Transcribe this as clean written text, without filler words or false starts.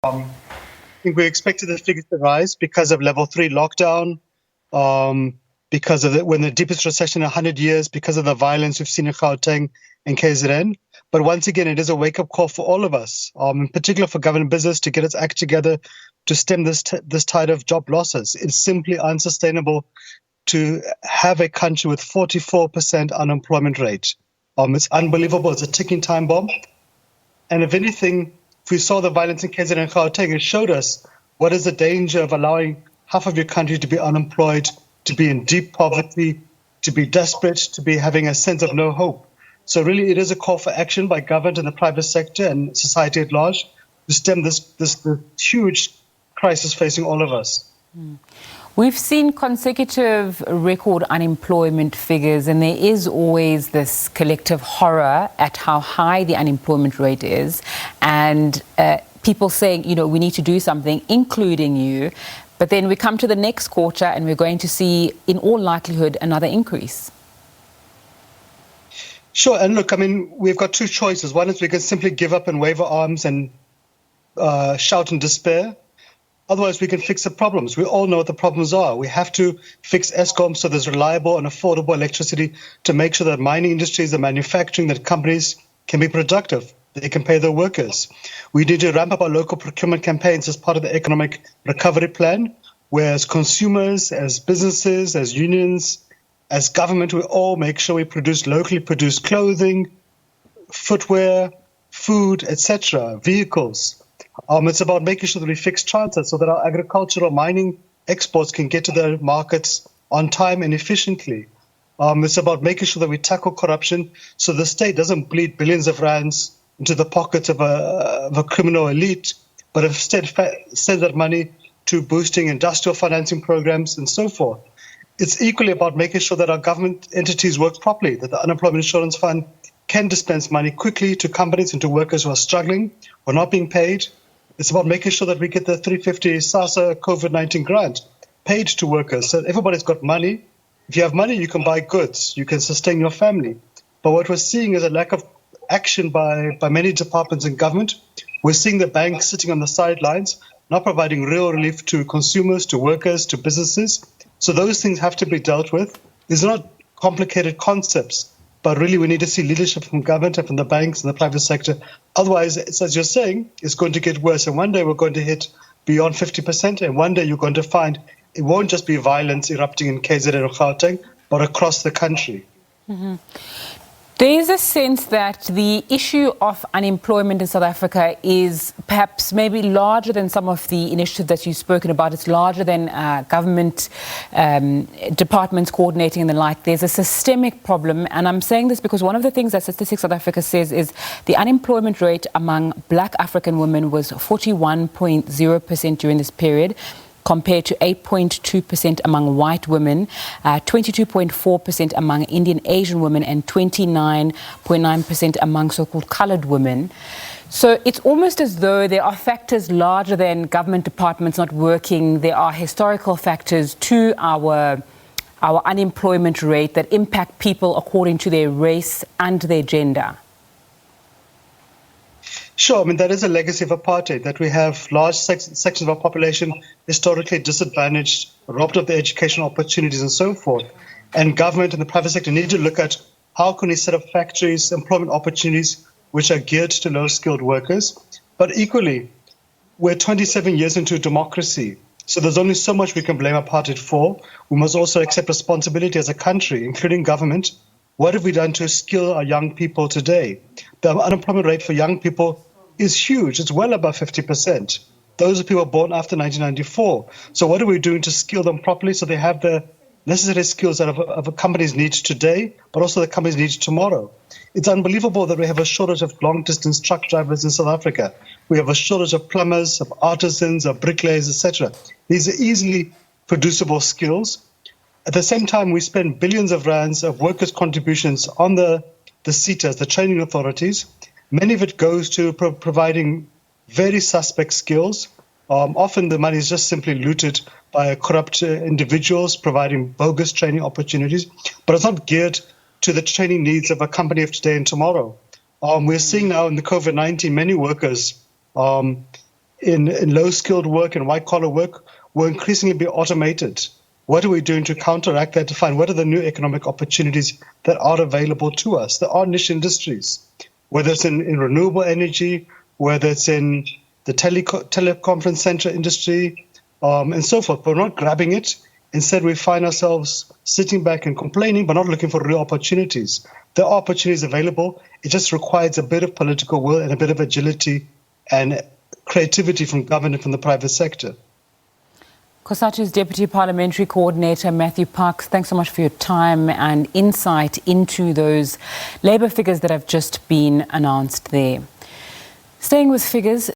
I think we expected the figures to rise because of level 3 lockdown, because of when the deepest recession in 100 years, because of the violence we've seen in Gauteng and KZN. But once again, it is a wake-up call for all of us, in particular for government business, to get its act together to stem this tide of job losses. It's simply unsustainable to have a country with 44% unemployment rate. It's unbelievable. It's a ticking time bomb. And if anything, if we saw the violence in KZN and Gauteng, it showed us what is the danger of allowing half of your country to be unemployed, to be in deep poverty, to be desperate, to be having a sense of no hope. So really, it is a call for action by government and the private sector and society at large to stem this huge crisis facing all of us. We've seen consecutive record unemployment figures, and there is always this collective horror at how high the unemployment rate is, and people saying, we need to do something, including you. But then we come to the next quarter and we're going to see, in all likelihood, another increase. Sure. And look, we've got two choices. One is we can simply give up and wave our arms and shout in despair. Otherwise, we can fix the problems. We all know what the problems are. We have to fix Eskom so there's reliable and affordable electricity to make sure that mining industries and manufacturing, that companies can be productive. They can pay their workers. We need to ramp up our local procurement campaigns as part of the economic recovery plan, where as consumers, as businesses, as unions, as government, we all make sure we produce locally produced clothing, footwear, food, etc., vehicles. It's about making sure that we fix transit so that our agricultural mining exports can get to the markets on time and efficiently. It's about making sure that we tackle corruption so the state doesn't bleed billions of rands into the pockets of a criminal elite, but instead send that money to boosting industrial financing programs and so forth. It's equally about making sure that our government entities work properly, that the Unemployment Insurance Fund can dispense money quickly to companies and to workers who are struggling or not being paid. It's about making sure that we get the 350 SASSA COVID-19 grant paid to workers so that everybody's got money. If you have money, you can buy goods, you can sustain your family. But what we're seeing is a lack of action by many departments in government. We're seeing the banks sitting on the sidelines, not providing real relief to consumers, to workers, to businesses. So those things have to be dealt with. These are not complicated concepts, but really we need to see leadership from government and from the banks and the private sector. Otherwise, it's, as you're saying, it's going to get worse. And one day we're going to hit beyond 50%, and one day you're going to find it won't just be violence erupting in KZN or Gauteng, but across the country. Mm-hmm. There is a sense that the issue of unemployment in South Africa is perhaps maybe larger than some of the initiatives that you've spoken about. It's larger than government departments coordinating and the like. There's a systemic problem. And I'm saying this because one of the things that Statistics South Africa says is the unemployment rate among Black African women was 41.0% during this period, compared to 8.2% among white women, 22.4% among Indian Asian women, and 29.9% among so-called coloured women. So it's almost as though there are factors larger than government departments not working. There are historical factors to our unemployment rate that impact people according to their race and their gender. Sure, that is a legacy of apartheid, that we have large sections of our population historically disadvantaged, robbed of their educational opportunities and so forth. And government and the private sector need to look at how can we set up factories, employment opportunities which are geared to low-skilled workers. But equally, we're 27 years into democracy, so there's only so much we can blame apartheid for. We must also accept responsibility as a country, including government. What have we done to skill our young people today? The unemployment rate for young people is huge. It's well above 50%. Those are people born after 1994. So what are we doing to skill them properly so they have the necessary skills that of a company's need today, but also the company's need tomorrow? It's unbelievable that we have a shortage of long-distance truck drivers in South Africa. We have a shortage of plumbers, of artisans, of bricklayers, etc. These are easily producible skills. At the same time, we spend billions of rands of workers' contributions on the SETAs, the training authorities. Many of it goes to providing very suspect skills. Often the money is just simply looted by corrupt individuals providing bogus training opportunities, but it's not geared to the training needs of a company of today and tomorrow. We're seeing now in the COVID-19 many workers in low-skilled work and white-collar work will increasingly be automated. What are we doing to counteract that, to find what are the new economic opportunities that are available to us? There are niche industries, whether it's in renewable energy, whether it's in the teleconference center industry, and so forth. But we're not grabbing it. Instead, we find ourselves sitting back and complaining, but not looking for real opportunities. There are opportunities available. It just requires a bit of political will and a bit of agility and creativity from government and from the private sector. Cosatu's Deputy Parliamentary Coordinator, Matthew Parks, thanks so much for your time and insight into those labour figures that have just been announced there. Staying with figures,